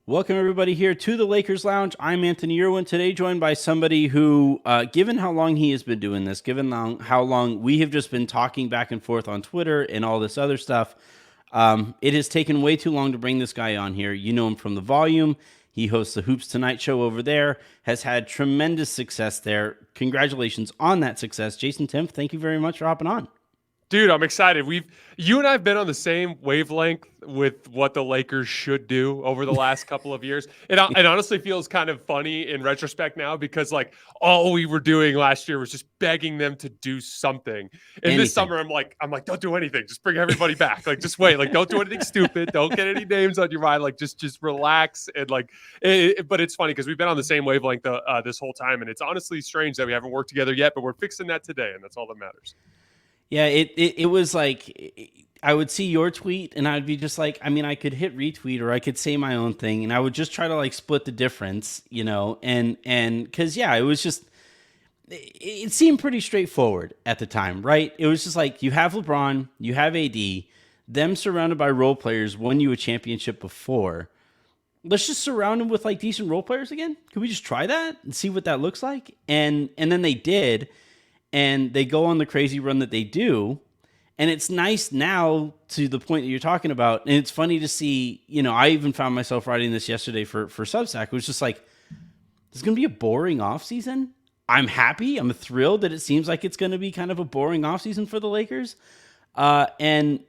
Welcome everybody here to the Lakers Lounge. I'm Anthony Irwin. Today joined by somebody who, given how long he has been doing this, how long we have just been talking back and forth on Twitter and all this other stuff, it has taken way too long to bring this guy on here. You know him from The Volume. He hosts the Hoops Tonight show over there, has had tremendous success there. Congratulations on that success. Jason Timpf, thank you very much for hopping on. Dude, I'm excited. You and I have been on the same wavelength with what the Lakers should do over the last couple of years. It honestly feels kind of funny in retrospect now because like all we were doing last year was just begging them to do something. And this Anything. summer I'm like, don't do anything. Just bring everybody back. Like just wait. Like don't do anything stupid. Don't get any names on your mind. Like just relax and but it's funny because we've been on the same wavelength this whole time, and it's honestly strange that we haven't worked together yet, but we're fixing that today, and that's all that matters. Yeah, it was like I would see your tweet and I'd be just like, I mean, I could hit retweet or I could say my own thing and I would just try to like split the difference, and because yeah, it was just it seemed pretty straightforward at the time, right? It was just like you have LeBron, you have AD, them surrounded by role players won you a championship before. Let's just surround them with like decent role players again. Can we just try that and see what that looks like? And then they did, and they go on the crazy run that they do. And it's nice now to the point that you're talking about. And it's funny to see, I even found myself writing this yesterday for Substack. It was just like, it's going to be a boring offseason. I'm happy. I'm thrilled that it seems like it's going to be kind of a boring offseason for the Lakers. And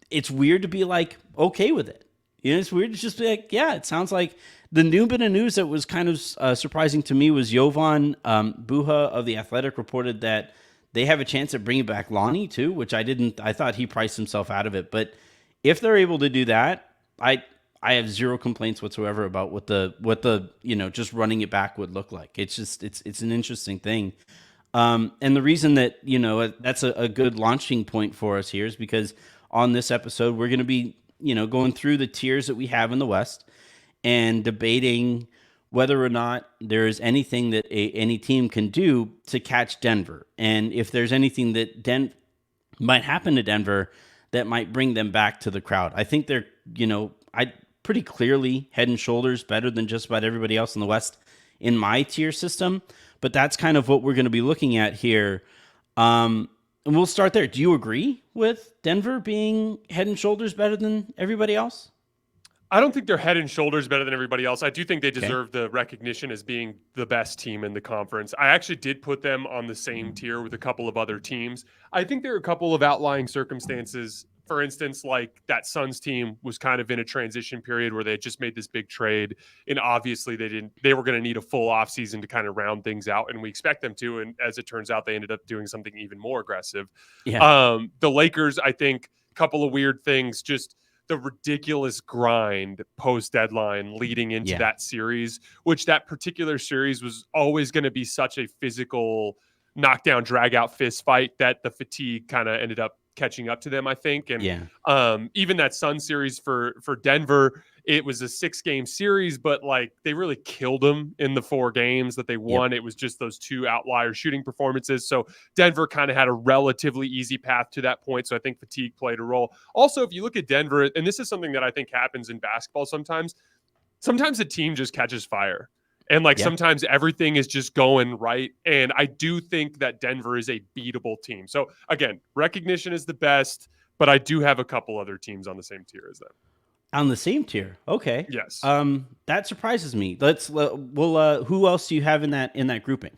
it's weird to be like, okay with it. It's weird to just be like, yeah, it sounds like the new bit of news that was kind of surprising to me was Jovan Buha of The Athletic reported that they have a chance at bringing back Lonnie too, which I thought he priced himself out of it. But if they're able to do that, I have zero complaints whatsoever about what the just running it back would look like. It's an interesting thing. And the reason that, that's a good launching point for us here is because on this episode, we're going to be, going through the tiers that we have in the West and debating whether or not there is anything that any team can do to catch Denver. And if there's anything that might happen to Denver that might bring them back to the crowd. I think they're, I pretty clearly head and shoulders better than just about everybody else in the West in my tier system. But that's kind of what we're going to be looking at here. And we'll start there. Do you agree with Denver being head and shoulders better than everybody else? I don't think they're head and shoulders better than everybody else. I do think they Okay. deserve the recognition as being the best team in the conference. I actually did put them on the same tier with a couple of other teams. I think there are a couple of outlying circumstances. For instance, like that Suns team was kind of in a transition period where they had just made this big trade, and obviously they were going to need a full offseason to kind of round things out, and we expect them to. And as it turns out, they ended up doing something even more aggressive. Yeah. The Lakers, I think, a couple of weird things, just the ridiculous grind post deadline leading into Yeah. that series, which that particular series was always going to be such a physical knockdown, drag out fist fight that the fatigue kind of ended up catching up to them, I think. And Yeah. even that Sun series for Denver, it was a 6-game series, but like they really killed them in the 4 games that they Yep. won. It was just those 2 outlier shooting performances. So Denver kind of had a relatively easy path to that point. So I think fatigue played a role. Also, if you look at Denver, and this is something that I think happens in basketball sometimes the team just catches fire. And like Yeah. sometimes everything is just going right. And I do think that Denver is a beatable team. So again, recognition is the best, but I do have a couple other teams on the same tier as them. On the same tier. Okay. Yes. That surprises me. Who else do you have in that grouping?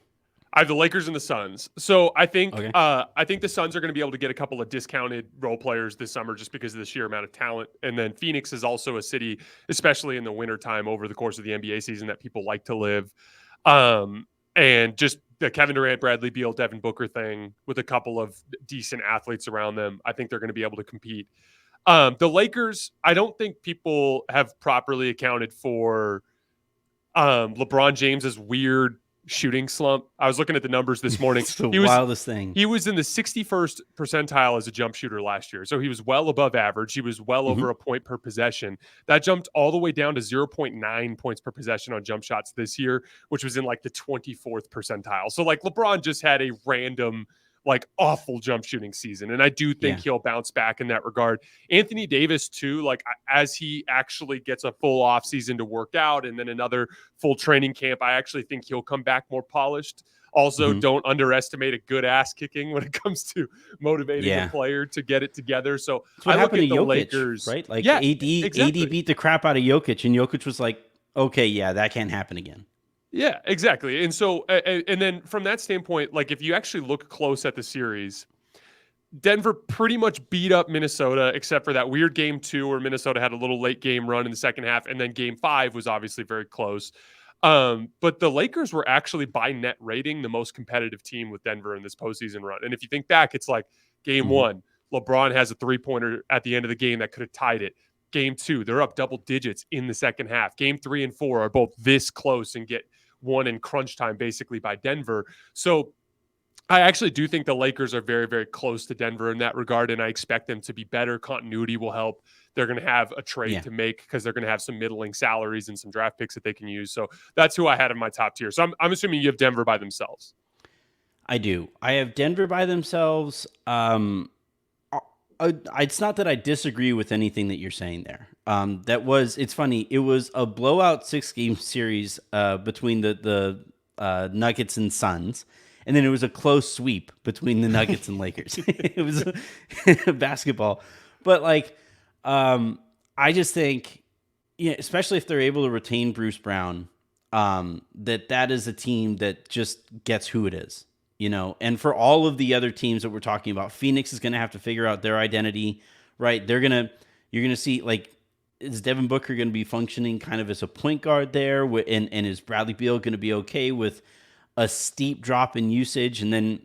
I have the Lakers and the Suns. So Okay. I think the Suns are going to be able to get a couple of discounted role players this summer just because of the sheer amount of talent. And then Phoenix is also a city, especially in the wintertime over the course of the NBA season, that people like to live. And just the Kevin Durant, Bradley Beal, Devin Booker thing with a couple of decent athletes around them, I think they're going to be able to compete. The Lakers, I don't think people have properly accounted for LeBron James's weird shooting slump. I was looking at the numbers this morning. It's the He was wildest thing. he was in the 61st percentile as a jump shooter last year. So he was well above average. He was well Hmm. over a point per possession. That jumped all the way down to 0.9 points per possession on jump shots this year, which was in like the 24th percentile. So like LeBron just had a random like awful jump shooting season. And I do think Yeah. he'll bounce back in that regard. Anthony Davis too, like as he actually gets a full off season to work out and then another full training camp, I actually think he'll come back more polished. Also, Hmm. don't underestimate a good ass kicking when it comes to motivating a Yeah. player to get it together. So That's what I look happened at to the Jokic, Lakers. right? Like Yeah, AD exactly. beat the crap out of Jokic, and Jokic was like, okay, yeah, that can't happen again. Yeah, exactly. And so, and then from that standpoint, like if you actually look close at the series, Denver pretty much beat up Minnesota, except for that weird game 2 where Minnesota had a little late game run in the second half. And then game 5 was obviously very close. But the Lakers were actually by net rating the most competitive team with Denver in this postseason run. And if you think back, it's like game Hmm. 1, LeBron has a 3-pointer at the end of the game that could have tied it. Game 2, they're up double digits in the second half. Game 3 and 4 are both this close and get one in crunch time basically by Denver. So I actually do think the Lakers are very, very close to Denver in that regard, and I expect them to be better. Continuity will help. They're going to have a trade Yeah, to make because they're going to have some middling salaries and some draft picks that they can use. So that's who I had in my top tier. So I'm assuming you have Denver by themselves. I do. I have Denver by themselves. It's not that I disagree with anything that you're saying there. It's funny. It was a blowout 6-game series between the Nuggets and Suns, and then it was a close sweep between the Nuggets and Lakers. It was basketball, but like, I just think, yeah, especially if they're able to retain Bruce Brown, that is a team that just gets who it is. And for all of the other teams that we're talking about, Phoenix is going to have to figure out their identity, right? You're going to see, like, is Devin Booker going to be functioning kind of as a point guard there? And is Bradley Beal going to be okay with a steep drop in usage? And then,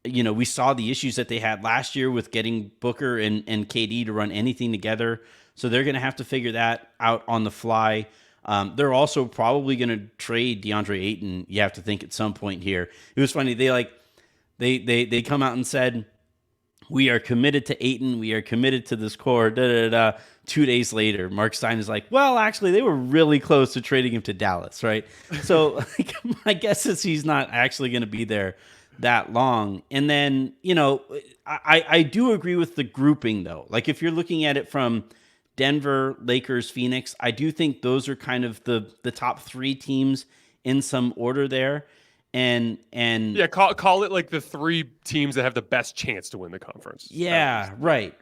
we saw the issues that they had last year with getting Booker and KD to run anything together. So they're going to have to figure that out on the fly. They're also probably going to trade DeAndre Ayton. You have to think at some point here. It was funny. They come out and said, we are committed to Ayton. We are committed to this core. 2 days later, Mark Stein is like, well, actually, they were really close to trading him to Dallas, right? So like, my guess is he's not actually going to be there that long. And then, I do agree with the grouping, though. Like, if you're looking at it from Denver, Lakers, Phoenix, I do think those are kind of the top 3 teams in some order there. And Yeah, call it like the 3 teams that have the best chance to win the conference. yeah, right.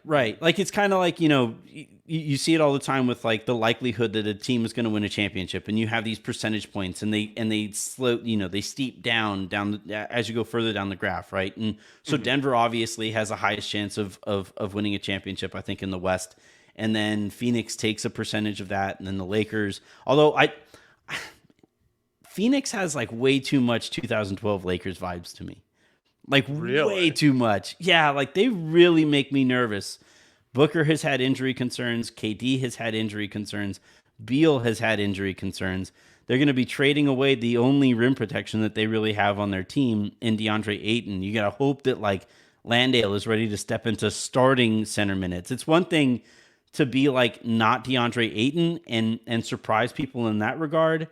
Like, it's kind of like, you see it all the time with like the likelihood that a team is going to win a championship, and you have these percentage points, and they slow, they steep down as you go further down the graph, right? And so Denver obviously has the highest chance of winning a championship, I think, in the West. And then Phoenix takes a percentage of that, and then the Lakers. Although Phoenix has like way too much 2012 Lakers vibes to me. Like, Really? way too much. Yeah, like they really make me nervous. Booker has had injury concerns. KD has had injury concerns. Beal has had injury concerns. They're going to be trading away the only rim protection that they really have on their team in DeAndre Ayton. You got to hope that like Landale is ready to step into starting center minutes. It's one thing to be like not DeAndre Ayton and surprise people in that regard.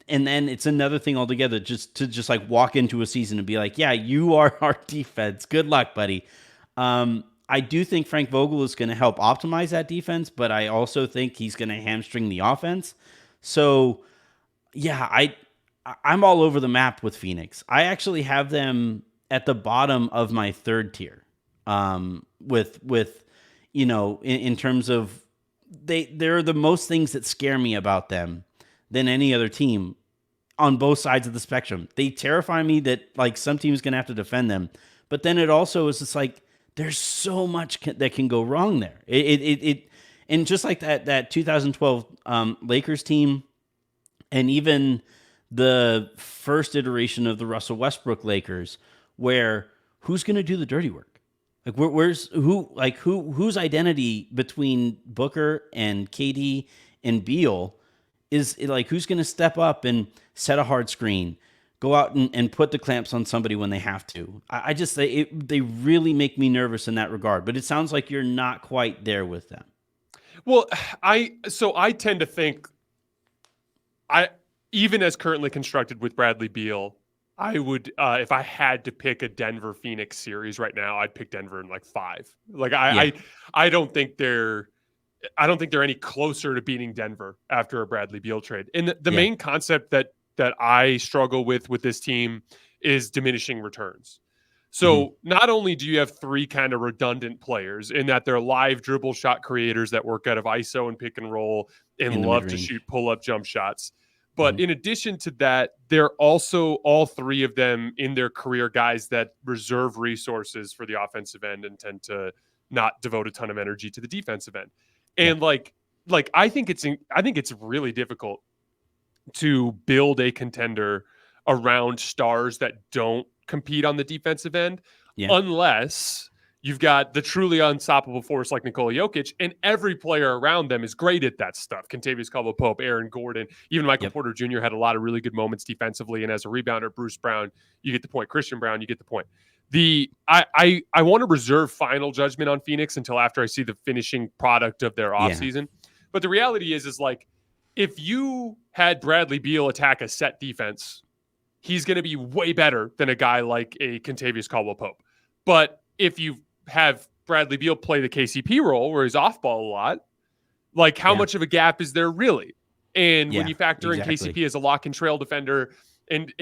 And then it's another thing altogether just to like walk into a season and be like, yeah, you are our defense. Good luck, buddy. I do think Frank Vogel is going to help optimize that defense, but I also think he's going to hamstring the offense. So, yeah, I'm all over the map with Phoenix. I actually have them at the bottom of my 3rd tier. With in terms of there are the most things that scare me about them than any other team on both sides of the spectrum. They terrify me that like some team's going to have to defend them, but then it also is just like there's so much that can go wrong there. And just like that 2012 Lakers team, and even the first iteration of the Russell Westbrook Lakers, where who's going to do the dirty work? Like whose identity between Booker and KD and Beal is like, who's going to step up and set a hard screen, go out and put the clamps on somebody when they have to. I just they really make me nervous in that regard. But it sounds like you're not quite there with them. Well, I tend to think even as currently constructed with Bradley Beal, I would, if I had to pick a Denver Phoenix series right now, I'd pick Denver in like 5. Like Yeah. I don't think they're any closer to beating Denver after a Bradley Beal trade. And the Yeah. main concept that I struggle with this team is diminishing returns. Hmm. So not only do you have 3 kind of redundant players in that they're live dribble shot creators that work out of ISO and pick and roll and In the mid love to range. shoot pull up jump shots. But Hmm. in addition to that, they're also all 3 of them in their career guys that reserve resources for the offensive end and tend to not devote a ton of energy to the defensive end. Yeah. And like I think it's really difficult to build a contender around stars that don't compete on the defensive end Yeah. unless you've got the truly unstoppable force like Nikola Jokic, and every player around them is great at that stuff. Contavious Caldwell-Pope, Aaron Gordon, even Michael Yep. Porter Jr. had a lot of really good moments defensively, and as a rebounder, Bruce Brown, you get the point. Christian Brown, you get the point. I want to reserve final judgment on Phoenix until after I see the finishing product of their Yeah. offseason. But the reality is like if you had Bradley Beal attack a set defense, he's going to be way better than a guy like a Contavious Caldwell-Pope. But if you have Bradley Beal play the KCP role where he's off ball a lot, like how Yeah. much of a gap is there really? And when Yeah. you factor in Exactly. KCP as a lock and trail defender, and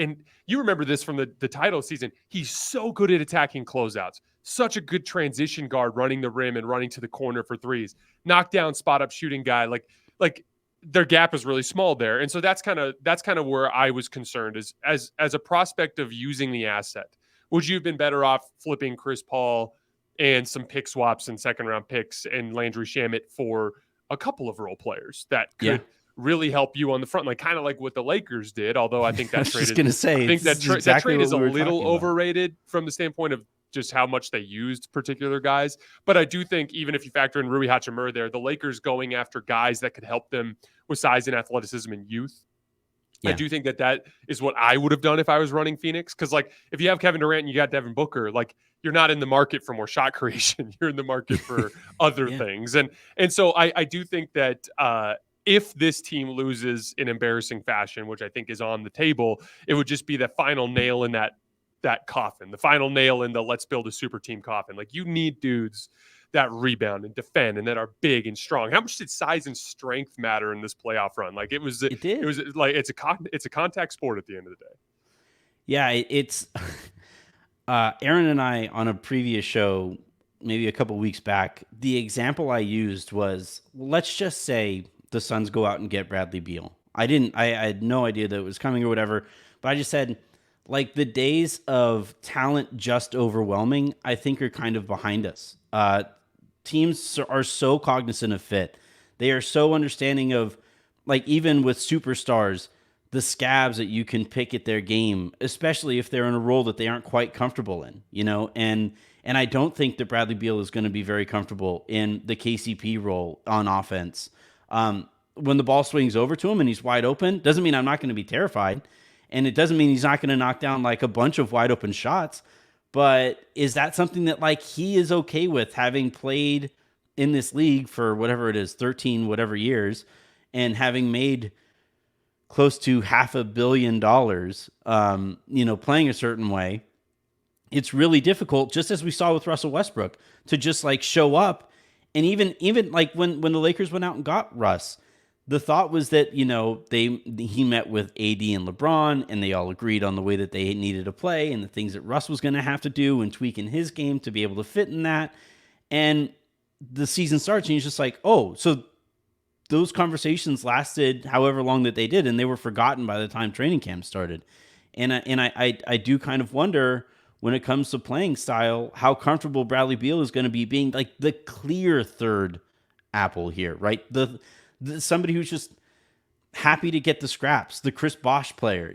you remember this from the title season, he's so good at attacking closeouts. Such a good transition guard running the rim and running to the corner for threes. Knockdown spot up shooting guy. Like their gap is really small there. And so that's kind of where I was concerned is as a prospect of using the asset. Would you have been better off flipping Chris Paul and some pick swaps and second round picks and Landry Shamet for a couple of role players that Yeah. could really help you on the front, like kind of like what the Lakers did. Although I think I that was trade just is, gonna I say think this is that exactly trade what is a we were little talking about. overrated from the standpoint of just how much they used particular guys. But I do think even if you factor in Rui Hachimura there, the Lakers going after guys that could help them with size and athleticism and youth. I Yeah. do think that is what I would have done if I was running Phoenix. Because like if you have Kevin Durant and you got Devin Booker, like you're not in the market for more shot creation. You're in the market for other Yeah. things. And so I do think that if this team loses in embarrassing fashion, which I think is on the table, it would just be the final nail in that coffin, the final nail in the let's build a super team coffin. Like you need dudes that rebound and defend and that are big and strong. How much did size and strength matter in this playoff run? Like it was It did. like it's a contact sport at the end of the day. Yeah. It's Aaron and I on a previous show, maybe a couple weeks back. The example I used was, well, let's just say the Suns go out and get Bradley Beal. I had no idea that it was coming or whatever, but I just said, like the days of talent just overwhelming, I think are kind of behind us. Teams are so cognizant of fit. They are so understanding of, like, even with superstars, the scabs that you can pick at their game, especially if they're in a role that they aren't quite comfortable in, you know? And I don't think that Bradley Beal is going to be very comfortable in the KCP role on offense. When the ball swings over to him and he's wide open, doesn't mean I'm not going to be terrified. And it doesn't mean he's not going to knock down like a bunch of wide open shots. But is that something that like he is okay with, having played in this league for whatever it is, 13 whatever years, and having made close to $500 million, playing a certain way? It's really difficult, just as we saw with Russell Westbrook, to just like show up. And even like when the Lakers went out and got Russ, the thought was that he met with AD and LeBron, and they all agreed on the way that they needed to play and the things that Russ was going to have to do and tweak in his game to be able to fit in that. And the season starts, and he's just like, oh, so those conversations lasted however long that they did, and they were forgotten by the time training camp started. And I do kind of wonder, when it comes to playing style, how comfortable Bradley Beal is going to be being like the clear third apple here, right? The somebody who's just happy to get the scraps, the Chris Bosh player,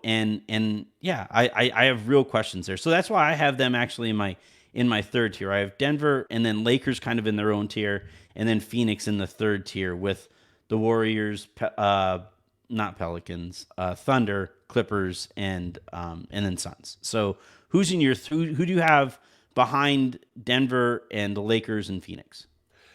and yeah, I have real questions there. So that's why I have them actually in my third tier. I have Denver and then Lakers kind of in their own tier, and then Phoenix in the third tier with the Warriors, not Pelicans, Thunder, Clippers, and then Suns. So who do you have behind Denver and the Lakers and Phoenix?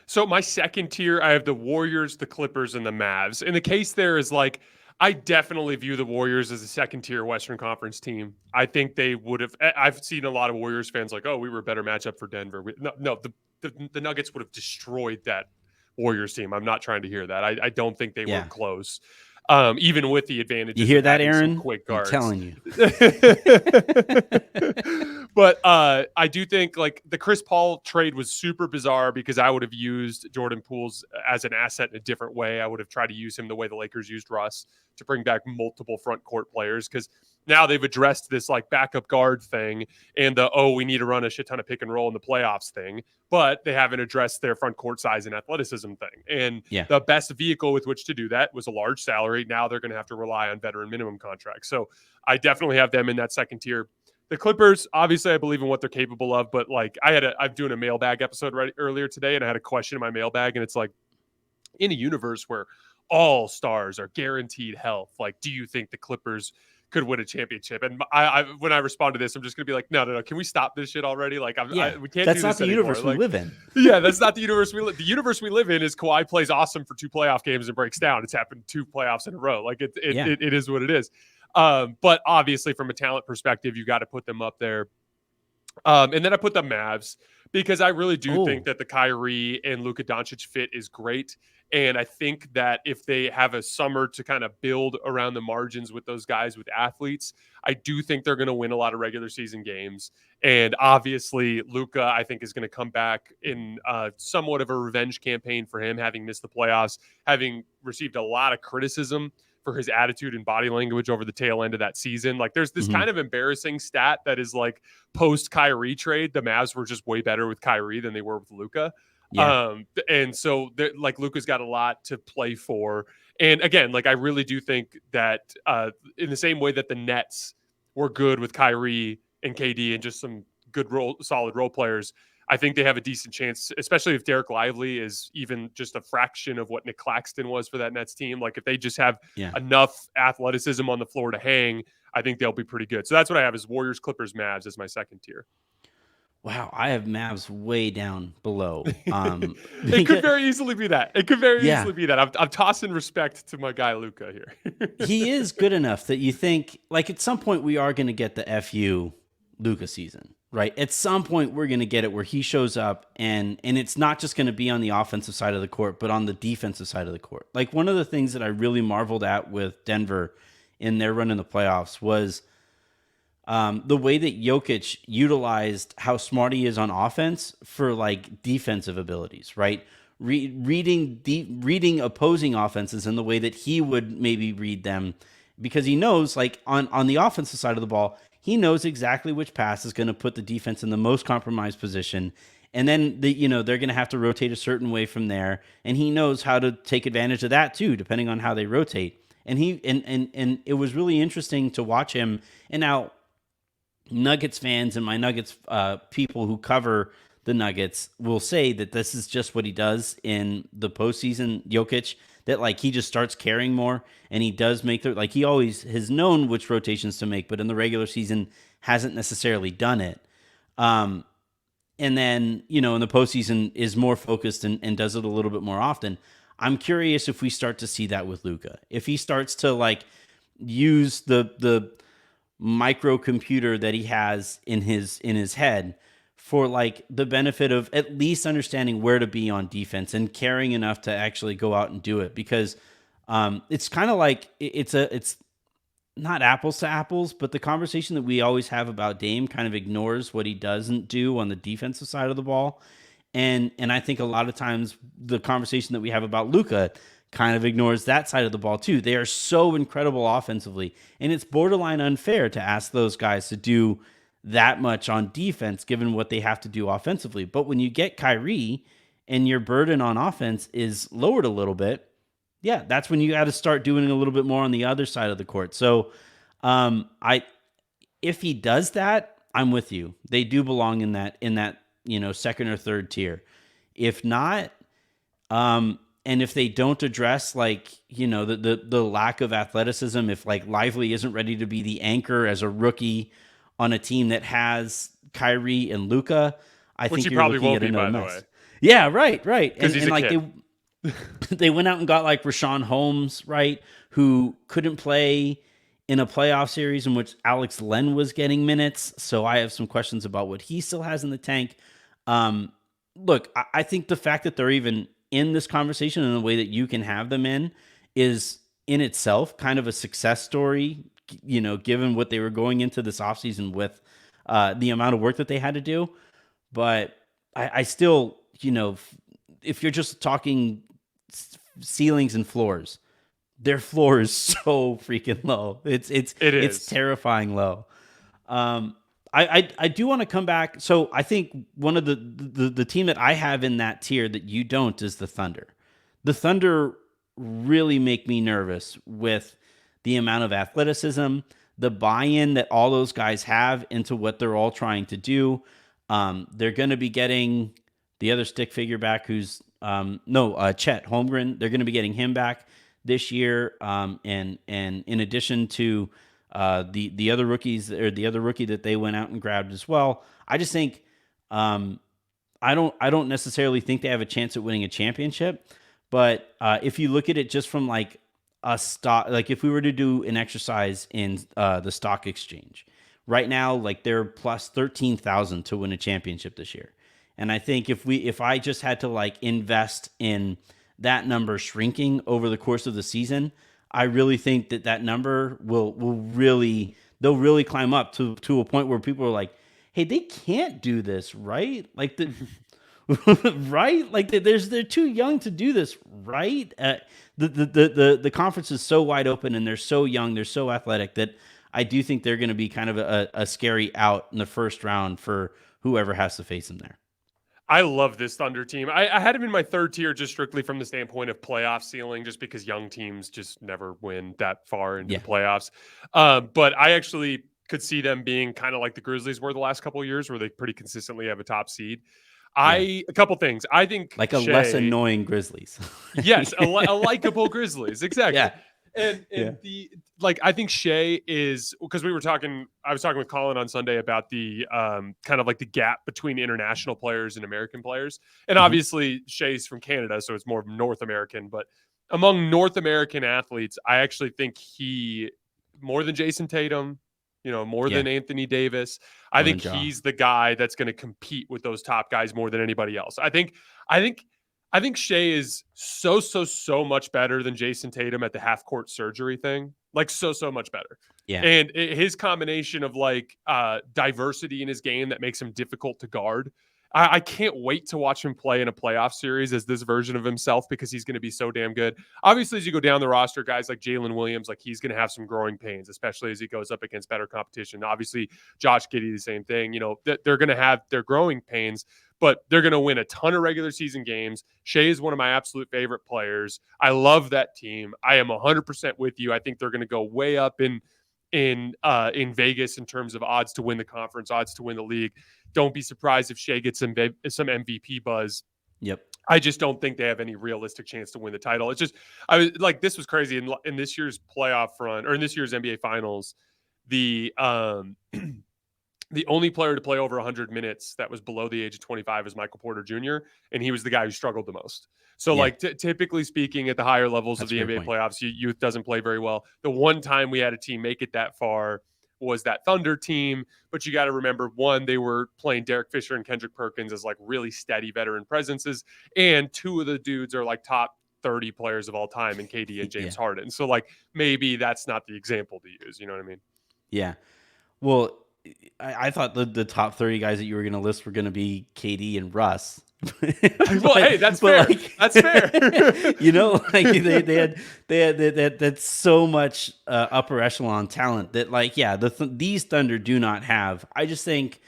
So my second tier, I have the Warriors, the Clippers, and the Mavs. And the case there is like I definitely view the Warriors as a second tier Western Conference team. I think they would have. I've seen a lot of Warriors fans like, "Oh, we were a better matchup for Denver." No, the Nuggets would have destroyed that Warriors team. I'm not trying to hear that. I don't think they were Yeah. close, even with the You advantages hear of that, having some Aaron? quick I'm guards. telling you. But I do think like the Chris Paul trade was super bizarre because I would have used Jordan Poole's as an asset in a different way. I would have tried to use him the way the Lakers used Russ to bring back multiple front court players, because now they've addressed this like backup guard thing and we need to run a shit ton of pick and roll in the playoffs thing, but they haven't addressed their front court size and athleticism thing. And Yeah. the best vehicle with which to do that was a large salary. Now they're going to have to rely on veteran minimum contracts. So I definitely have them in that second tier. The Clippers, obviously, I believe in what they're capable of, but like I'm doing a mailbag episode earlier today, and I had a question in my mailbag, and it's like, in a universe where all stars are guaranteed health, like, do you think the Clippers could win a championship? And when I respond to this, I'm just gonna be like, no, can we stop this shit already? Like, we can't. That's do not this the anymore. universe Like, we live in. Yeah, that's not the universe we live. The universe we live in is Kawhi plays awesome for 2 playoff games and breaks down. It's happened 2 playoffs in a row. Like it is what it is. But obviously, from a talent perspective, you got to put them up there. And then I put the Mavs because I really do think that the Kyrie and Luka Doncic fit is great. And I think that if they have a summer to kind of build around the margins with those guys, with athletes, I do think they're going to win a lot of regular season games. And obviously, Luka, I think, is going to come back in somewhat of a revenge campaign for him, having missed the playoffs, having received a lot of criticism for his attitude and body language over the tail end of that season. Like, there's this kind of embarrassing stat that is like, post Kyrie trade, the Mavs were just way better with Kyrie than they were with Luka. Yeah. And so like Luka's got a lot to play for. And again, like I really do think that in the same way that the Nets were good with Kyrie and KD and just some good solid role players, I think they have a decent chance, especially if Derek Lively is even just a fraction of what Nick Claxton was for that Nets team. Like if they just have enough athleticism on the floor to hang, I think they'll be pretty good. So that's what I have is Warriors, Clippers, Mavs as my second tier. Wow, I have Mavs way down below. It could very easily be that. It could very easily be that. I'm tossing respect to my guy Luka here. He is good enough that you think, like, at some point we are going to get the FU Luka season, right? At some point we're going to get it where he shows up and it's not just going to be on the offensive side of the court, but on the defensive side of the court. Like, one of the things that I really marveled at with Denver in their run in the playoffs was the way that Jokic utilized how smart he is on offense for like defensive abilities, right? Reading opposing offenses in the way that he would maybe read them, because he knows, like, on the offensive side of the ball, he knows exactly which pass is going to put the defense in the most compromised position. And then they're going to have to rotate a certain way from there, and he knows how to take advantage of that too, depending on how they rotate. And and it was really interesting to watch him. And now, Nuggets fans and my Nuggets people who cover the Nuggets will say that this is just what he does in the postseason, Jokic, that like he just starts carrying more and he does make like he always has known which rotations to make, but in the regular season hasn't necessarily done it. And then, in the postseason is more focused and does it a little bit more often. I'm curious if we start to see that with Luka. If he starts to like use the microcomputer that he has in his head for like the benefit of at least understanding where to be on defense and caring enough to actually go out and do it, because it's kind of like it's not apples to apples, but the conversation that we always have about Dame kind of ignores what he doesn't do on the defensive side of the ball. And I think a lot of times the conversation that we have about Luka kind of ignores that side of the ball too. They are so incredible offensively, and it's borderline unfair to ask those guys to do that much on defense given what they have to do offensively. But when you get Kyrie and your burden on offense is lowered a little bit, yeah, that's when you got to start doing a little bit more on the other side of the court. So if he does that, I'm with you. They do belong in that second or third tier. If not, and if they don't address like, the lack of athleticism, if like Lively isn't ready to be the anchor as a rookie on a team that has Kyrie and Luka, I think you're looking at another mess. Yeah, right. Because he's a kid. They went out and got like Rashawn Holmes, right, who couldn't play in a playoff series in which Alex Len was getting minutes. So I have some questions about what he still has in the tank. Um, Look, I think the fact that they're even in this conversation in the way that you can have them in is in itself kind of a success story, given what they were going into this offseason with, the amount of work that they had to do. But I still, if you're just talking ceilings and floors, their floor is so freaking low. It It's is. terrifying low. I do want to come back. So I think one of the team that I have in that tier that you don't is the Thunder. The Thunder really make me nervous with the amount of athleticism, the buy-in that all those guys have into what they're all trying to do. They're going to be getting the other stick figure back, who's Chet Holmgren. They're going to be getting him back this year, and in addition to the other rookies, or the other rookie that they went out and grabbed as well. I just think I don't necessarily think they have a chance at winning a championship, but if you look at it just from like a stock, like if we were to do an exercise in the stock exchange right now, like they're plus 13,000 to win a championship this year. And I think if I just had to like invest in that number shrinking over the course of the season, I really think that number will really, they'll really climb up to a point where people are like, hey, they can't do this, right? Like the right, like they're too young to do this, right? The conference is so wide open, and they're so young, they're so athletic, that I do think they're going to be kind of a scary out in the first round for whoever has to face them there. I love this Thunder team. I had him in my third tier just strictly from the standpoint of playoff ceiling, just because young teams just never win that far into Yeah. the playoffs. But I actually could see them being kind of like the Grizzlies were the last couple of years, where they pretty consistently have a top seed. Yeah. A couple things. I think Like a Shea, less annoying Grizzlies. yes, a likable Grizzlies, exactly. Yeah. And Yeah. the like, I think Shea is, because I was talking with Colin on Sunday about the kind of like the gap between international players and American players. And Mhm. obviously Shea's from Canada, so it's more North American, but among North American athletes, I actually think he, more than Jason Tatum, more Yeah. than Anthony Davis, I More than think Ja. he's the guy that's going to compete with those top guys more than anybody else. I think Shea is so much better than Jason Tatum at the half court surgery thing. Like so much better. Yeah. And his combination of like diversity in his game that makes him difficult to guard. I can't wait to watch him play in a playoff series as this version of himself, because he's going to be so damn good. Obviously, as you go down the roster, guys like Jalen Williams, like he's going to have some growing pains, especially as he goes up against better competition. Obviously, Josh Giddey, the same thing. They're going to have their growing pains, but they're going to win a ton of regular season games. Shea is one of my absolute favorite players. I love that team. I am 100% with you. I think they're going to go way up in Vegas in terms of odds to win the conference, odds to win the league. Don't be surprised if Shea gets some MVP buzz. Yep. I just don't think they have any realistic chance to win the title. It's just, I was like, this was crazy in this year's playoff run, or in this year's NBA Finals. The the only player to play over 100 minutes that was below the age of 25 is Michael Porter Jr., and he was the guy who struggled the most. So, Yeah. like, typically speaking, at the higher levels That's of a the great NBA point. playoffs, youth doesn't play very well. The one time we had a team make it that far was that Thunder team, but you got to remember, one, they were playing Derek Fisher and Kendrick Perkins as like really steady veteran presences, and two of the dudes are like top 30 players of all time in KD and James Yeah. Harden. So, like, maybe that's not the example to use. You know what I mean? Yeah. Well, I thought the top 30 guys that you were going to list were going to be KD and Russ. Well, hey, that's fair. That's fair. Like they had so much upper echelon talent that, like, yeah, these Thunder do not have. I just think,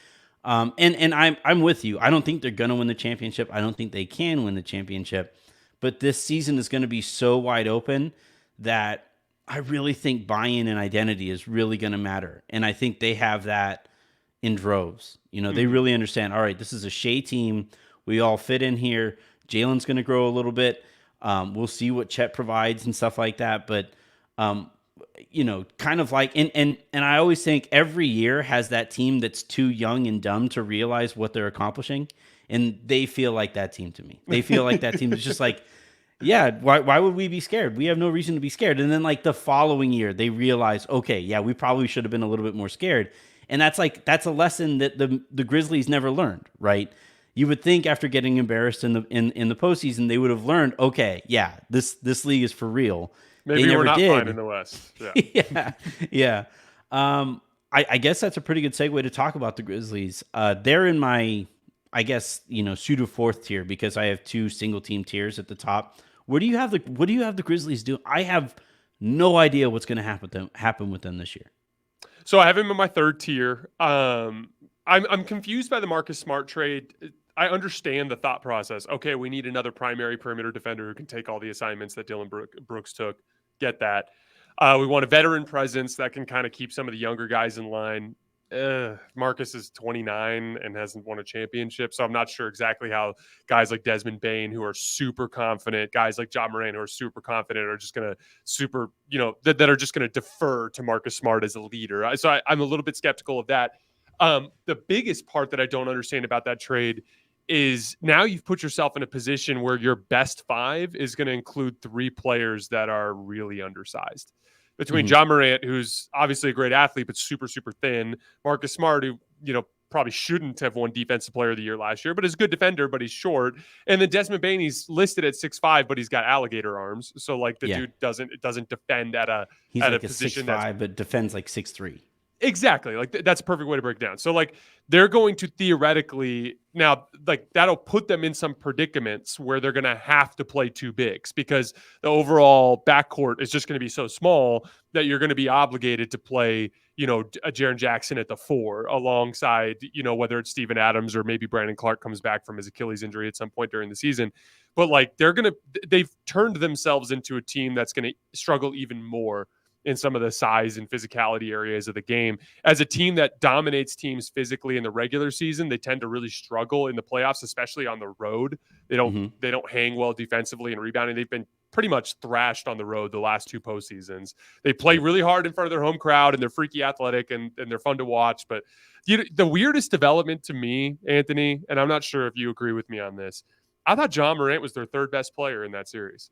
and I'm with you. I don't think they're going to win the championship. I don't think they can win the championship. But this season is going to be so wide open that I really think buy-in and identity is really going to matter. And I think they have that in droves. They really understand, all right, this is a Shea team. We all fit in here. Jalen's going to grow a little bit. We'll see what Chet provides and stuff like that. But, kind of like, and I always think every year has that team that's too young and dumb to realize what they're accomplishing. And they feel like that team to me. They feel like that team is just like, Yeah, why would we be scared? We have no reason to be scared. And then like the following year, they realize, okay, yeah, we probably should have been a little bit more scared. And that's a lesson that the Grizzlies never learned, right? You would think after getting embarrassed in the postseason, they would have learned, okay, yeah, this league is for real. They Maybe we're never not fine did. in the West. Yeah. Yeah, yeah. I guess that's a pretty good segue to talk about the Grizzlies. They're in my, I guess, pseudo fourth tier because I have two single team tiers at the top. What do you have the Grizzlies do? I have no idea what's going to happen with them this year. So I have him in my third tier. I'm confused by the Marcus Smart trade. I understand the thought process. Okay, we need another primary perimeter defender who can take all the assignments that Dylan Brooks took. Get that. We want a veteran presence that can kind of keep some of the younger guys in line. Marcus is 29 and hasn't won a championship, so I'm not sure exactly how guys like Desmond Bane, who are super confident, guys like John Moran, who are super confident, are just going to that are just going to defer to Marcus Smart as a leader. So I'm a little bit skeptical of that. The biggest part that I don't understand about that trade is now you've put yourself in a position where your best five is going to include three players that are really undersized. Between John Morant, who's obviously a great athlete, but super, super thin, Marcus Smart, who, probably shouldn't have won Defensive Player of the Year last year, but is a good defender, but he's short. And then Desmond Bane, he's listed at 6'5", but he's got alligator arms. So like dude doesn't defend at a He's at like a position 6'5", but defends like 6'3". Exactly. Like that's a perfect way to break it down. So like they're going to theoretically now, like that'll put them in some predicaments where they're going to have to play two bigs because the overall backcourt is just going to be so small that you're going to be obligated to play, a Jaren Jackson at the 4 alongside, whether it's Steven Adams or maybe Brandon Clark comes back from his Achilles injury at some point during the season. But like they've turned themselves into a team that's going to struggle even more in some of the size and physicality areas of the game. As a team that dominates teams physically in the regular season, they tend to really struggle in the playoffs, especially on the road. They don't hang well defensively and rebounding. They've been pretty much thrashed on the road the last two postseasons. They play really hard in front of their home crowd and they're freaky athletic and they're fun to watch. But the weirdest development to me, Anthony, and I'm not sure if you agree with me on this, I thought John Morant was their third best player in that series.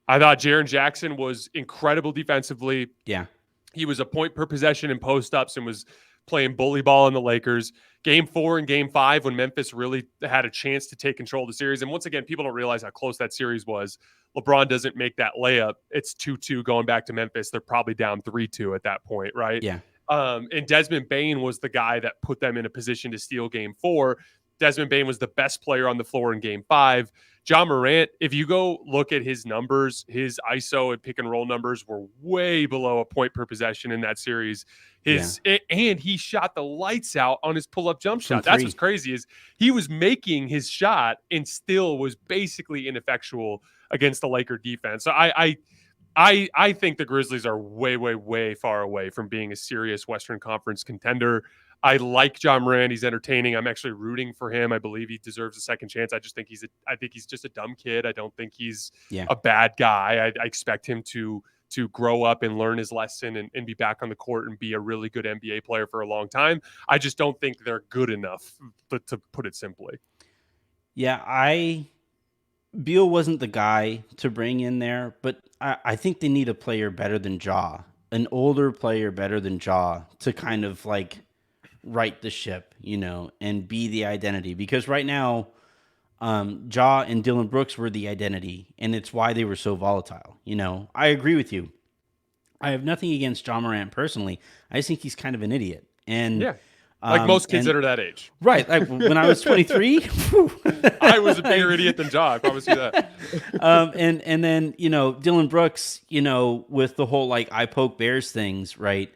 I thought Jaren Jackson was incredible defensively. Yeah. He was a point per possession in post-ups and was playing bully ball in the Lakers. Game 4 and Game 5 when Memphis really had a chance to take control of the series. And once again, people don't realize how close that series was. LeBron doesn't make that layup. It's 2-2 going back to Memphis. They're probably down 3-2 at that point, right? Yeah. And Desmond Bane was the guy that put them in a position to steal Game 4. Desmond Bane was the best player on the floor in Game 5. John Morant, if you go look at his numbers, his ISO and pick and roll numbers were way below a point per possession in that series. And he shot the lights out on his pull-up jump shot. That's what's crazy is he was making his shot and still was basically ineffectual against the Laker defense. So I think the Grizzlies are way, way, way far away from being a serious Western Conference contender. I like John Moran. He's entertaining. I'm actually rooting for him. I believe he deserves a second chance. I think he's just a dumb kid. I don't think he's a bad guy. I expect him to grow up and learn his lesson and be back on the court and be a really good NBA player for a long time. I just don't think they're good enough, to put it simply. Yeah, Beal wasn't the guy to bring in there, but I think they need a player better than Ja, an older player better than Ja to kind of like right the ship, and be the identity. Because right now, Ja and Dylan Brooks were the identity, and it's why they were so volatile. I agree with you. I have nothing against John Morant personally. I just think he's kind of an idiot. And yeah. Like most kids that are that age. Right. Like when I was 23, I was a bigger idiot than Ja. I promise you that. And then, Dylan Brooks, with the whole like I poke bears things, right?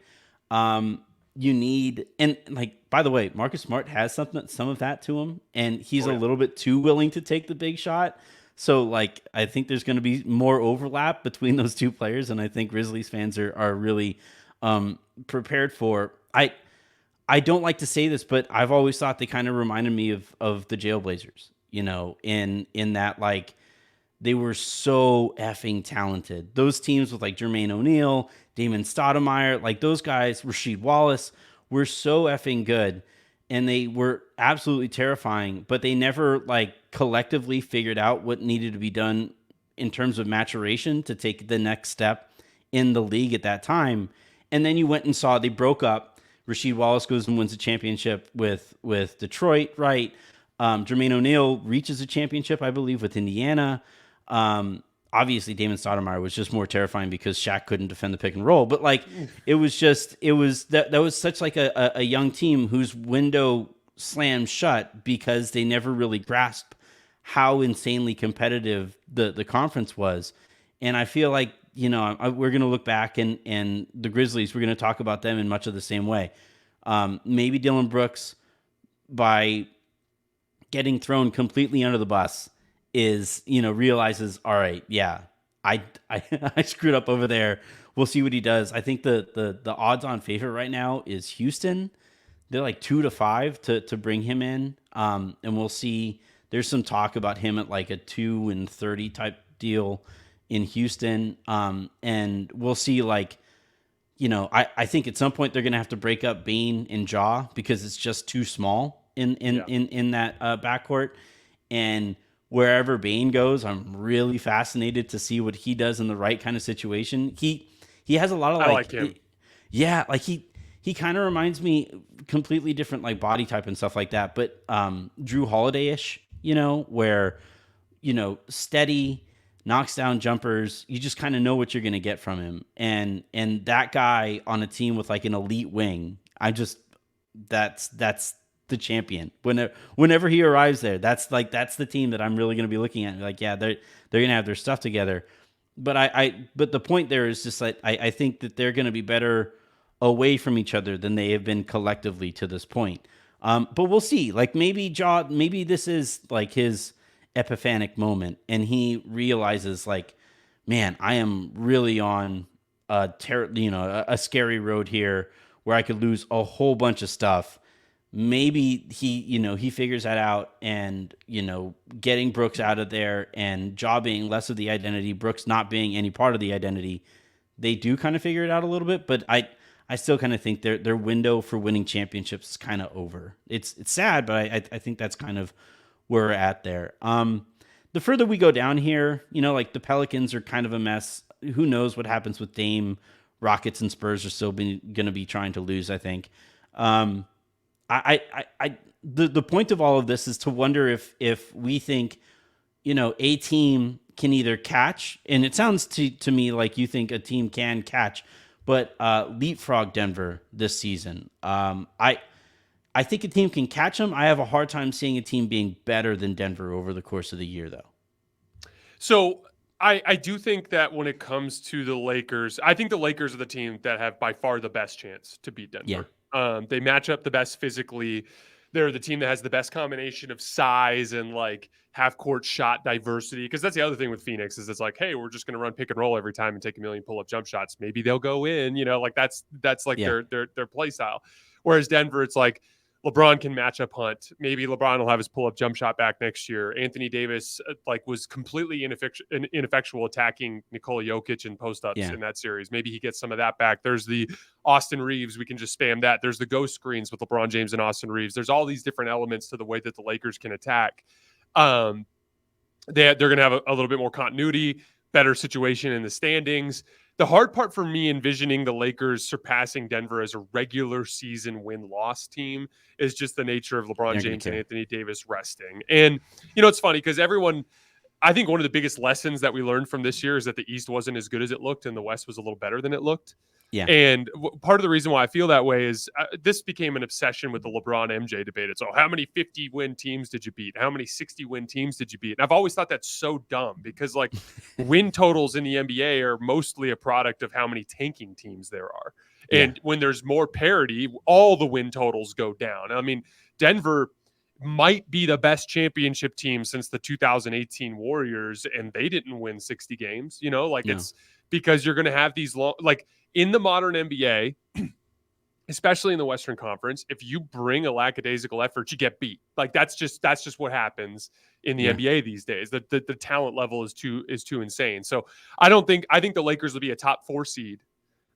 You need, and like, by the way, Marcus Smart has some of that to him, and he's a little bit too willing to take the big shot. So like, I think there's going to be more overlap between those two players, and I think Grizzlies fans are really prepared for. I don't like to say this, but I've always thought they kind of reminded me of the Jailblazers, in that like they were so effing talented. Those teams with like Jermaine O'Neal, Damon Stoudemire, like those guys, Rasheed Wallace, were so effing good, and they were absolutely terrifying, but they never like collectively figured out what needed to be done in terms of maturation to take the next step in the league at that time. And then you went and saw they broke up. Rasheed Wallace goes and wins a championship with Detroit, right? Jermaine O'Neal reaches a championship, I believe, with Indiana. Obviously, Damon Stoudemire was just more terrifying because Shaq couldn't defend the pick and roll. But like, it was that was such like a young team whose window slammed shut because they never really grasped how insanely competitive the conference was. And I feel like, we're going to look back and the Grizzlies, we're going to talk about them in much of the same way. Maybe Dylan Brooks, by getting thrown completely under the bus, realizes, all right, yeah, I screwed up over there. We'll see what he does. I think the odds on favorite right now is Houston. They're like 2-5 to bring him in. And we'll see. There's some talk about him at like a 2-30 type deal in Houston. And we'll see, like, I think at some point they're going to have to break up Bane and Jaw because it's just too small in that backcourt. And wherever Bane goes, I'm really fascinated to see what he does in the right kind of situation. He has a lot of I like him. Yeah, like he kind of reminds me completely different like body type and stuff like that, but Drew Holiday-ish, where steady, knocks down jumpers. You just kind of know what you're going to get from him. And that guy on a team with like an elite wing, that's the champion. Whenever he arrives there, that's the team that I'm really going to be looking at. Like, yeah, they're going to have their stuff together. But but the point there is just like, I think that they're going to be better away from each other than they have been collectively to this point. But we'll see. Like, maybe this is like his epiphanic moment, and he realizes, like, man, I am really on a scary road here where I could lose a whole bunch of stuff. Maybe he figures that out, and getting Brooks out of there and Ja being less of the identity, Brooks not being any part of the identity, they do kind of figure it out a little bit. But I still kind of think their window for winning championships is kind of over. It's sad, but I think that's kind of where we're at there. The further we go down here, like the Pelicans are kind of a mess. Who knows what happens with Dame? Rockets and Spurs are still going to be trying to lose, I think. The point of all of this is to wonder if we think, a team can either catch, and it sounds to me like you think a team can catch, but leapfrog Denver this season. I think a team can catch them. I have a hard time seeing a team being better than Denver over the course of the year, though. So I do think that when it comes to the Lakers, I think the Lakers are the team that have by far the best chance to beat Denver. Yeah. They match up the best physically. They're the team that has the best combination of size and like half-court shot diversity. Because that's the other thing with Phoenix is it's like, hey, we're just going to run pick and roll every time and take a million pull-up jump shots. Maybe they'll go in. Like that's like their play style. Whereas Denver, it's like LeBron can match up Hunt. Maybe LeBron will have his pull-up jump shot back next year. Anthony Davis was completely ineffectual attacking Nikola Jokic in post-ups in that series. Maybe he gets some of that back. There's the Austin Reeves. We can just spam that. There's the ghost screens with LeBron James and Austin Reeves. There's all these different elements to the way that the Lakers can attack. They're going to have a little bit more continuity, better situation in the standings. The hard part for me envisioning the Lakers surpassing Denver as a regular season win-loss team is just the nature of LeBron James and Anthony Davis resting. And, it's funny because I think one of the biggest lessons that we learned from this year is that the East wasn't as good as it looked and the West was a little better than it looked. Yeah. And part of the reason why I feel that way is this became an obsession with the LeBron MJ debate. It's, how many 50-win teams did you beat? How many 60-win teams did you beat? And I've always thought that's so dumb because like win totals in the NBA are mostly a product of how many tanking teams there are. And when there's more parity, all the win totals go down. I mean, Denver might be the best championship team since the 2018 Warriors, and they didn't win 60 games. It's because you're going to have these long, like in the modern NBA, especially in the Western Conference, if you bring a lackadaisical effort, you get beat. Like that's just what happens in the NBA these days. The talent level is too insane. So I think the Lakers will be a top 4 seed.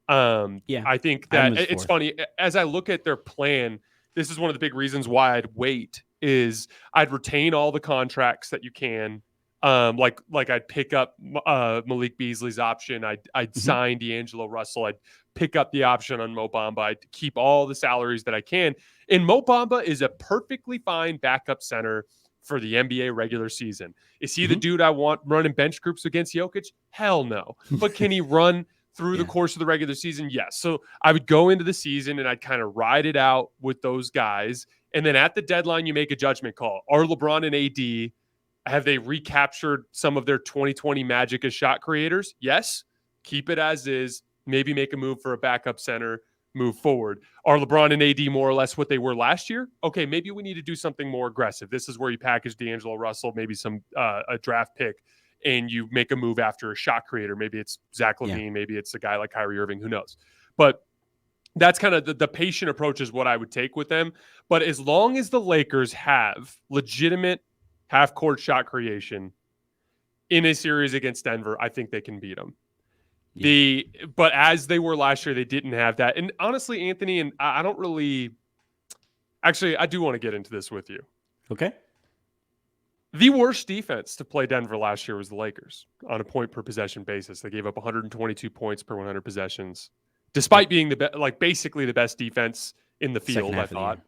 I think that it's funny as I look at their plan. This is one of the big reasons why I'd wait is I'd retain all the contracts that you can. Like I'd pick up Malik Beasley's option. I'd Mhm. sign D'Angelo Russell. I'd pick up the option on Mo Bamba. I'd keep all the salaries that I can. And Mo Bamba is a perfectly fine backup center for the NBA regular season. Is he the Mhm. dude I want running bench groups against Jokic? Hell no. But can he run through the Yeah. course of the regular season? Yes. So I would go into the season and I'd kind of ride it out with those guys. And then at the deadline, you make a judgment call. Are LeBron and AD, have they recaptured some of their 2020 magic as shot creators? Yes. Keep it as is. Maybe make a move for a backup center, move forward. Are LeBron and AD more or less what they were last year? Okay, maybe we need to do something more aggressive. This is where you package D'Angelo Russell, maybe some a draft pick, and you make a move after a shot creator. Maybe it's Zach Yeah. LaVine, maybe it's a guy like Kyrie Irving, who knows. But that's kind of the patient approach is what I would take with them. But as long as the Lakers have legitimate half court shot creation in a series against Denver, I think they can beat them. Yeah. But as they were last year, they didn't have that. And honestly, Anthony, and I don't really actually, I do want to get into this with you. Okay. The worst defense to play Denver last year was the Lakers on a point per possession basis. They gave up 122 points per 100 possessions, despite being basically the best defense in the field, Second I half of the thought,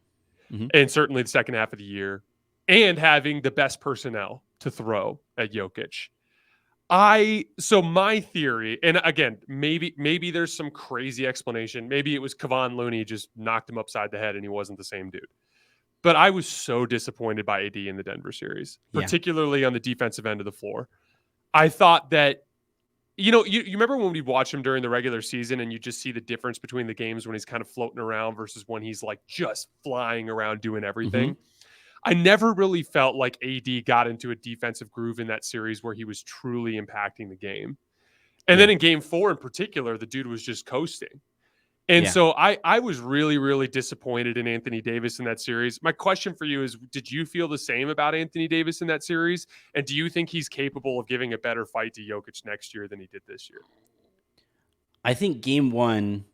year. Mhm. and certainly the second half of the year, and having the best personnel to throw at Jokic. So my theory, and again, maybe there's some crazy explanation. Maybe it was Kevon Looney just knocked him upside the head and he wasn't the same dude. But I was so disappointed by AD in the Denver series, Yeah. particularly on the defensive end of the floor. I thought that, you remember when we watch him during the regular season and you just see the difference between the games when he's kind of floating around versus when he's like just flying around doing everything. Mhm. I never really felt like AD got into a defensive groove in that series where he was truly impacting the game. And Yeah. then in game 4 in particular, the dude was just coasting. And Yeah. so I was really, really disappointed in Anthony Davis in that series. My question for you is, did you feel the same about Anthony Davis in that series? And do you think he's capable of giving a better fight to Jokic next year than he did this year? I think game 1,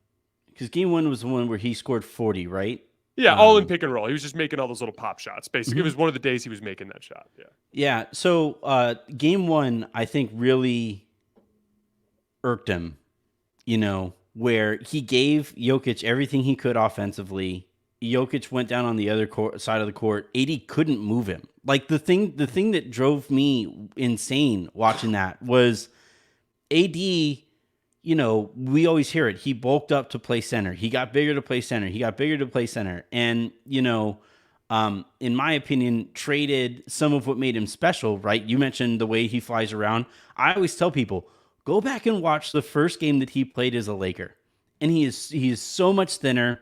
because game 1 was the one where he scored 40, right? Yeah, all in pick and roll. He was just making all those little pop shots. Basically, it Mhm. was one of the days he was making that shot. Yeah. Yeah. So game 1, I think, really irked him, where he gave Jokic everything he could offensively. Jokic went down on the other side of the court. AD couldn't move him. Like the thing that drove me insane watching that was AD. We always hear it. He bulked up to play center. He got bigger to play center. He got bigger to play center. And, in my opinion, traded some of what made him special, right? You mentioned the way he flies around. I always tell people, go back and watch the first game that he played as a Laker. And he is so much thinner.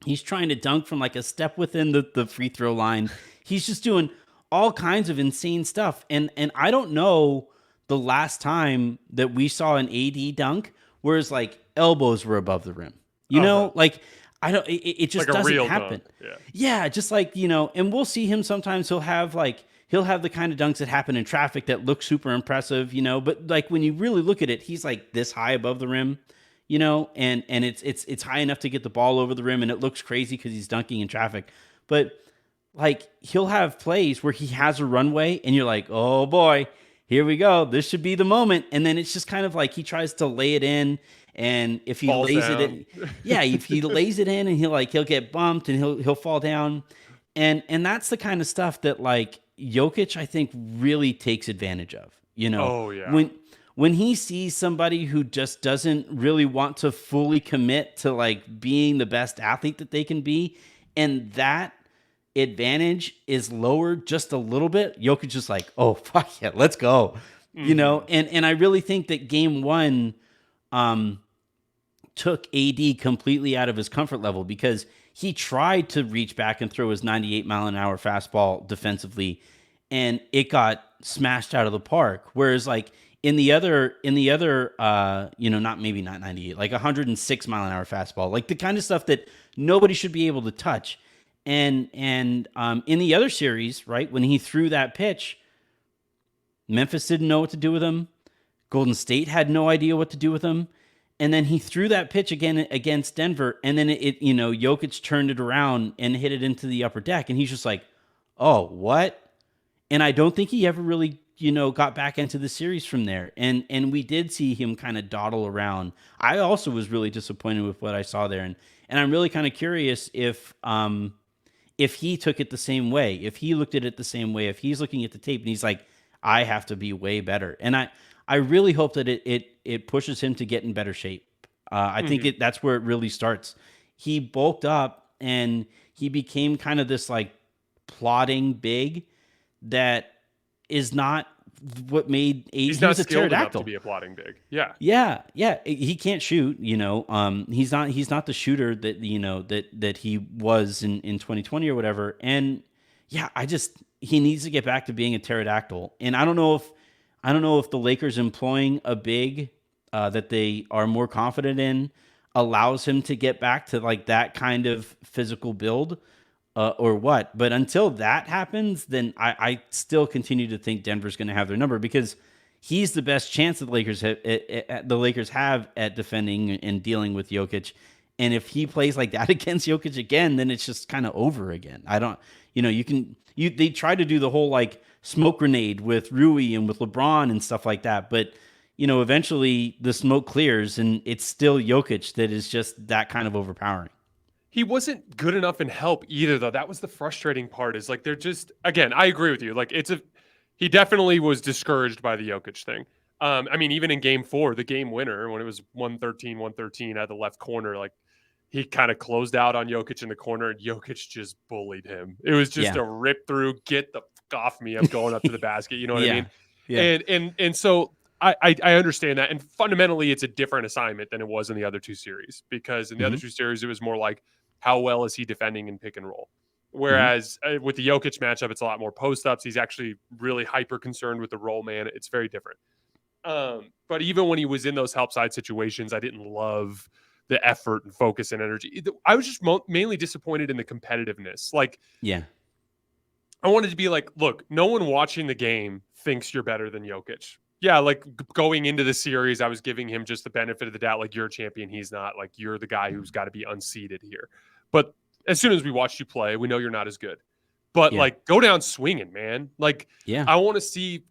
He's trying to dunk from like a step within the free throw line. He's just doing all kinds of insane stuff. And I don't know the last time that we saw an AD dunk where his like elbows were above the rim. Like I don't it just Like a doesn't real happen. dunk. Yeah. Yeah, just like, and we'll see him sometimes he'll have the kind of dunks that happen in traffic that look super impressive, but like when you really look at it, he's like this high above the rim, and it's high enough to get the ball over the rim and it looks crazy because he's dunking in traffic. But like he'll have plays where he has a runway and you're like, oh boy, here we go. This should be the moment. And then it's just kind of like he tries to lay it in. And if he Falls lays it down. in, yeah, if he lays it in and he'll get bumped and he'll fall down. And that's the kind of stuff that like Jokic, I think, really takes advantage of. Oh, yeah. When he sees somebody who just doesn't really want to fully commit to like being the best athlete that they can be, and that advantage is lowered just a little bit, Jokic just like, oh fuck yeah, let's go. And I really think that game 1 took AD completely out of his comfort level because he tried to reach back and throw his 98-mile-an-hour fastball defensively and it got smashed out of the park. Whereas like in the other not 98, like 106-mile-an-hour fastball, like the kind of stuff that nobody should be able to touch. And in the other series, right, when he threw that pitch, Memphis didn't know what to do with him. Golden State had no idea what to do with him. And then he threw that pitch again against Denver, and then Jokic turned it around and hit it into the upper deck, and he's just like, "Oh, what?" And I don't think he ever really, got back into the series from there. And we did see him kind of dawdle around. I also was really disappointed with what I saw there. And I'm really kind of curious if he took it the same way, if he looked at it the same way, if he's looking at the tape and he's like, I have to be way better. And I really hope that it pushes him to get in better shape. I think that's where it really starts. He bulked up and he became kind of this like plodding big that is not what made he's not a skilled enough pterodactyl to be a plotting big. Yeah. Yeah. He can't shoot. He's not the shooter that that he was in 2020 or whatever. And yeah, he needs to get back to being a pterodactyl. And I don't know if the Lakers employing a big that they are more confident in allows him to get back to like that kind of physical build. Or what? But until that happens, then I still continue to think Denver's going to have their number because he's the best chance that the Lakers have at defending and dealing with Jokic. And if he plays like that against Jokic again, then it's just kind of over again. I don't, they try to do the whole like smoke grenade with Rui and with LeBron and stuff like that, but eventually the smoke clears and it's still Jokic that is just that kind of overpowering. He wasn't good enough in help either, though. That was the frustrating part. Is like they're just again. I agree with you. Like he definitely was discouraged by the Jokic thing. I mean, even in Game 4, the game winner when it was 113 at the left corner, like he kind of closed out on Jokic in the corner, and Jokic just bullied him. It was just a rip through, get the fuck off me. I'm going up to the basket. You know what I mean? Yeah. And so I understand that. And fundamentally, it's a different assignment than it was in the other two series because in the other two series, it was more like, how well is he defending in pick and roll? Whereas with the Jokic matchup, it's a lot more post-ups. He's actually really hyper concerned with the roll man. It's very different. But even when he was in those help side situations, I didn't love the effort and focus and energy. I was just mainly disappointed in the competitiveness. Like, I wanted to be like, look, no one watching the game thinks you're better than Jokic. Yeah, like going into the series, I was giving him just the benefit of the doubt. Like, you're a champion, he's not. Like, you're the guy who's got to be unseated here. But as soon as we watched you play, we know you're not as good. But like, go down swinging, man. Like, I want to see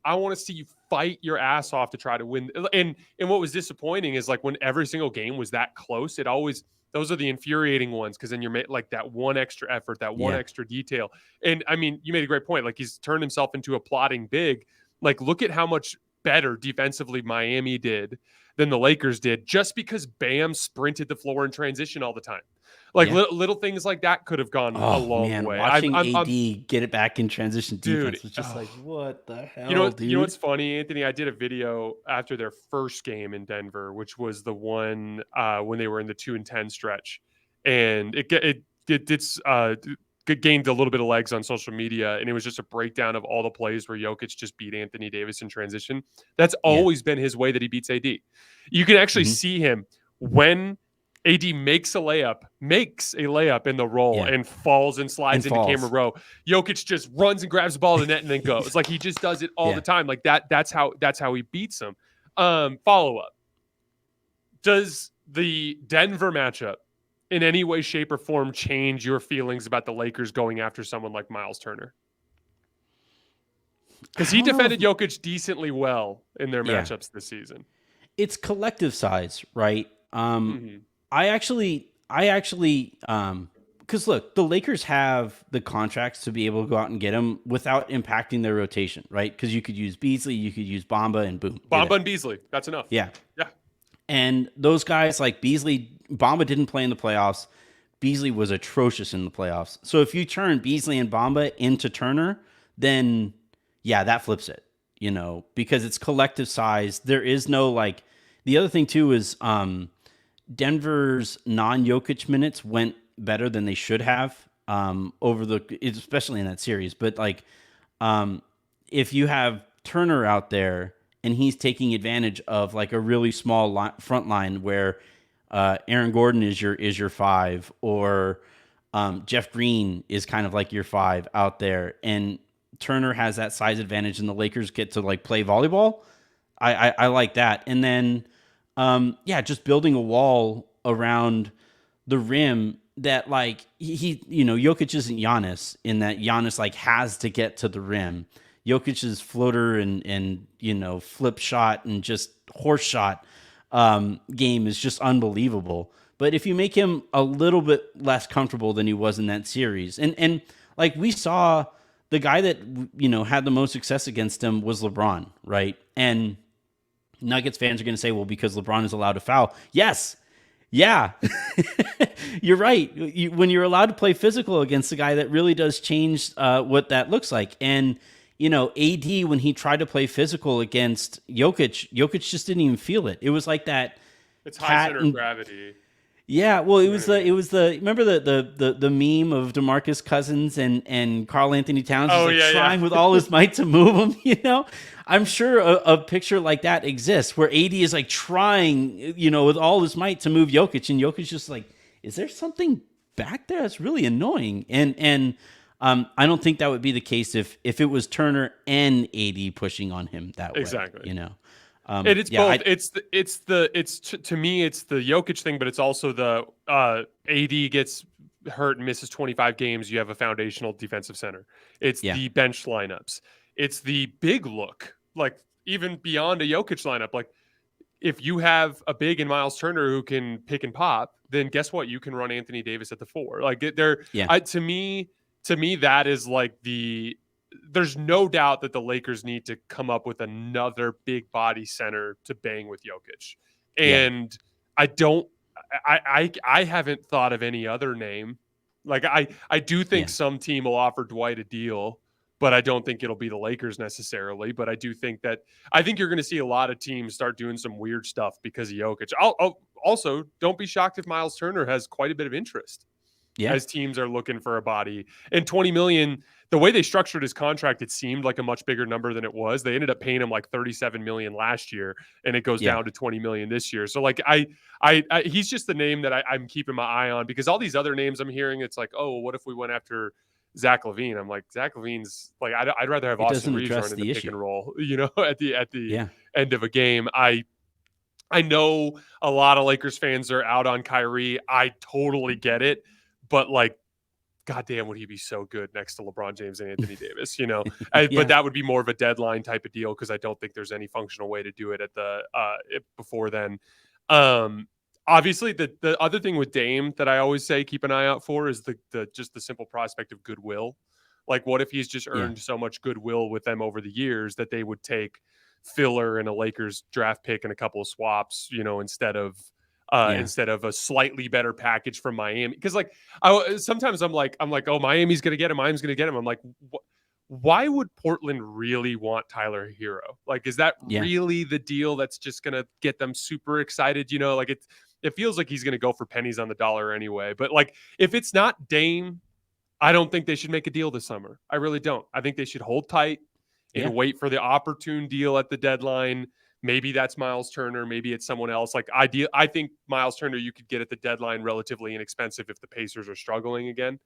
you fight your ass off to try to win. And what was disappointing is like when every single game was that close, those are the infuriating ones because then you're like that one extra effort, that one extra detail. And I mean, you made a great point. Like, he's turned himself into a plotting big. Like, look at how much better defensively Miami did than the Lakers did just because Bam sprinted the floor in transition all the time. Like little things like that could have gone a long way. Watching AD get it back in transition defense was just like, what the hell, dude? You know what's funny, Anthony? I did a video after their first game in Denver, which was the one when they were in the 2-10 stretch, and it gained a little bit of legs on social media, and it was just a breakdown of all the plays where Jokic just beat Anthony Davis in transition. That's always been his way that he beats AD. You can actually see him when AD makes a layup in the roll and falls and slides into camera row. Jokic just runs and grabs the ball in the net and then goes. Like, he just does it all the time. Like that's how he beats him. Follow up. Does the Denver matchup in any way, shape, or form change your feelings about the Lakers going after someone like Miles Turner? Because he defended Jokic decently well in their matchups this season. It's collective size, right? I actually, because look, the Lakers have the contracts to be able to go out and get him without impacting their rotation, right? Because you could use Beasley, you could use Bamba, and boom. Bamba and Beasley, that's enough. Yeah. And those guys like Beasley, Bamba didn't play in the playoffs. Beasley was atrocious in the playoffs. So if you turn Beasley and Bamba into Turner, then that flips it, because it's collective size. There is no like, the other thing too is Denver's non-Jokic minutes went better than they should have especially in that series. But like, if you have Turner out there and he's taking advantage of like a really small front line where Aaron Gordon is your 5, or Jeff Green is kind of like your 5 out there, and Turner has that size advantage, and the Lakers get to like play volleyball. I like that. And then just building a wall around the rim that like Jokic isn't Giannis in that Giannis like has to get to the rim. Jokic's floater and flip shot and just horse shot game is just unbelievable. But if you make him a little bit less comfortable than he was in that series, and like we saw, the guy that had the most success against him was LeBron, right? And Nuggets fans are going to say, well, because LeBron is allowed to foul. Yes, yeah, you're right. When you're allowed to play physical against a guy, that really does change what that looks like. And AD, when he tried to play physical against Jokic just didn't even feel it. It was like that It's high cat center of and gravity. yeah, well, You know what I mean? it was the remember the meme of DeMarcus Cousins and Karl Anthony Towns is Oh like yeah, trying with yeah. all his might to move him. I'm sure a picture like that exists where AD is like trying, with all his might to move Jokic, and Jokic just like, is there something back there that's really annoying? And I don't think that would be the case if it was Turner and AD pushing on him that way. Exactly. And it's Yeah, both. To me, it's the Jokic thing, but it's also the AD gets hurt and misses 25 games. You have a foundational defensive center. It's yeah, the bench lineups. It's the big look, like even beyond a Jokic lineup. Like if you have a big and Miles Turner who can pick and pop, then guess what? You can run Anthony Davis at the four. Like there, yeah, to me, that is like the. There's no doubt that the Lakers need to come up with another big body center to bang with Jokic, yeah, and I don't. I haven't thought of any other name. Like I do think yeah, some team will offer Dwight a deal, but I don't think it'll be the Lakers necessarily. But I do think that I think you're going to see a lot of teams start doing some weird stuff because of Jokic. Also, don't be shocked if Miles Turner has quite a bit of interest yeah, as teams are looking for a body. And 20 million, the way they structured his contract, it seemed like a much bigger number than it was. They ended up paying him like 37 million last year, and it goes yeah. down to 20 million this year. So like he's just the name that I'm keeping my eye on, because all these other names I'm hearing, it's like, oh, what if we went after Zach LaVine? I'm like, Zach LaVine's like, I'd rather have It Austin doesn't Reeves address running the the pick issue. and roll, at the Yeah, end of a game. I know a lot of Lakers fans are out on Kyrie. I totally get it, but like, goddamn, would he be so good next to LeBron James and Anthony Davis? But yeah, that would be more of a deadline type of deal, because I don't think there's any functional way to do it at before then. Um, Obviously, the other thing with Dame that I always say keep an eye out for is the just the simple prospect of goodwill. Like, what if he's just yeah, earned so much goodwill with them over the years that they would take filler and a Lakers draft pick and a couple of swaps, yeah, instead of a slightly better package from Miami? Because like sometimes I'm like, oh, Miami's gonna get him, Miami's gonna get him. I'm like, why would Portland really want Tyler Hero? Like, is that yeah, really the deal that's just gonna get them super excited? Like it feels like he's gonna go for pennies on the dollar anyway. But like, if it's not Dame, I don't think they should make a deal this summer. I really don't. I think they should hold tight yeah, and wait for the opportune deal at the deadline. Maybe that's Miles Turner. Maybe it's someone else. Like I think Miles Turner you could get at the deadline relatively inexpensive if the Pacers are struggling again.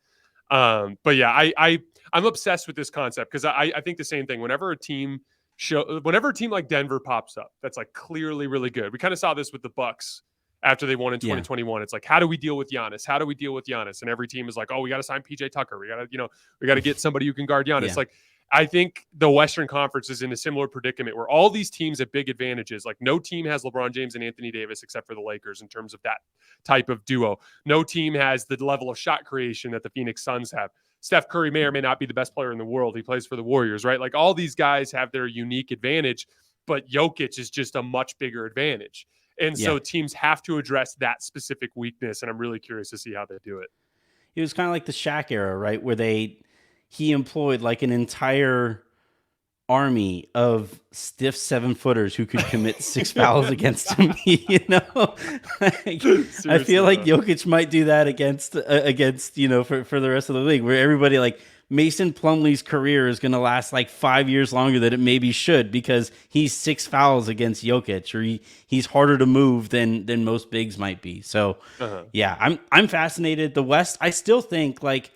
But yeah, I'm obsessed with this concept, because I think the same thing. Whenever a team like Denver pops up, that's like clearly really good. We kind of saw this with the Bucks after they won in yeah, 2021. It's like, how do we deal with Giannis? How do we deal with Giannis? And every team is like, oh, we got to sign PJ Tucker. We got to get somebody who can guard Giannis. yeah, Like, I think the Western Conference is in a similar predicament where all these teams have big advantages. Like, no team has LeBron James and Anthony Davis except for the Lakers in terms of that type of duo. No team has the level of shot creation that the Phoenix Suns have. Steph Curry may or may not be the best player in the world. He plays for the Warriors, right? Like, all these guys have their unique advantage, but Jokic is just a much bigger advantage. And yeah. so teams have to address that specific weakness, and I'm really curious to see how they do it. It was kind of like the Shaq era, right? Where he employed like an entire army of stiff 7-footers who could commit six fouls against him. Like, I feel Seriously, like though. Jokic might do that against for the rest of the league, where everybody like Mason Plumlee's career is going to last like 5 years longer than it maybe should, because he's 6 fouls against Jokic, or he's harder to move than most bigs might be. So Uh-huh. yeah, I'm fascinated. The West, I still think like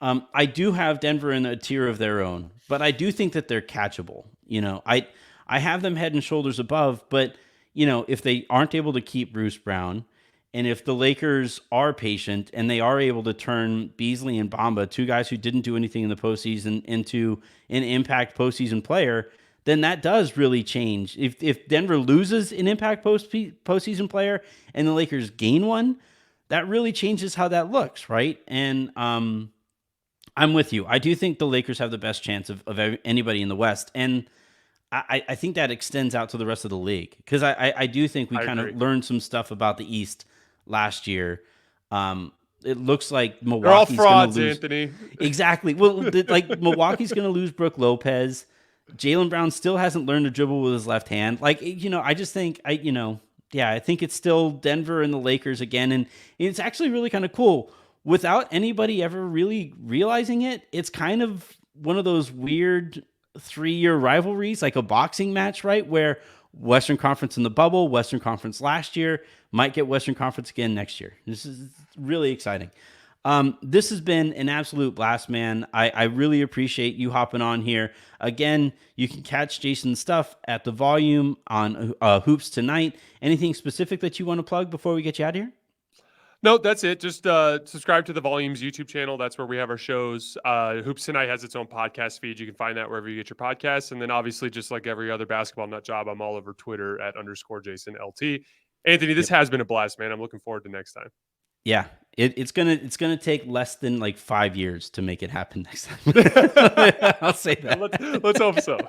I do have Denver in a tier of their own, but I do think that they're catchable. I have them head and shoulders above, but if they aren't able to keep Bruce Brown, And if the Lakers are patient and they are able to turn Beasley and Bamba, two guys who didn't do anything in the postseason, into an impact postseason player, then that does really change. If Denver loses an impact postseason player and the Lakers gain one, that really changes how that looks, right? And I'm with you. I do think the Lakers have the best chance of anybody in the West. And I think that extends out to the rest of the league, because I do think we kind of learned some stuff about the East last year. It looks like Milwaukee's going to lose. Anthony. Exactly. Well, like Milwaukee's going to lose Brooke Lopez. Jaylen Brown still hasn't learned to dribble with his left hand. Like, I just think I think it's still Denver and the Lakers again, and it's actually really kind of cool. Without anybody ever really realizing it, it's kind of one of those weird 3-year rivalries, like a boxing match, right? Where Western Conference in the bubble, Western Conference last year, might get Western Conference again next year. This is really exciting. This has been an absolute blast, man. I really appreciate you hopping on here. Again, you can catch Jason's stuff at The Volume on Hoops Tonight. Anything specific that you want to plug before we get you out of here? No, that's it. Just subscribe to the Volumes YouTube channel. That's where we have our shows. Hoops Tonight has its own podcast feed. You can find that wherever you get your podcasts. And then obviously, just like every other basketball nut job, I'm all over Twitter at _JasonLT. Anthony, this has been a blast, man. I'm looking forward to next time. Yeah, it's gonna take less than like 5 years to make it happen next time. I'll say that. Let's hope so.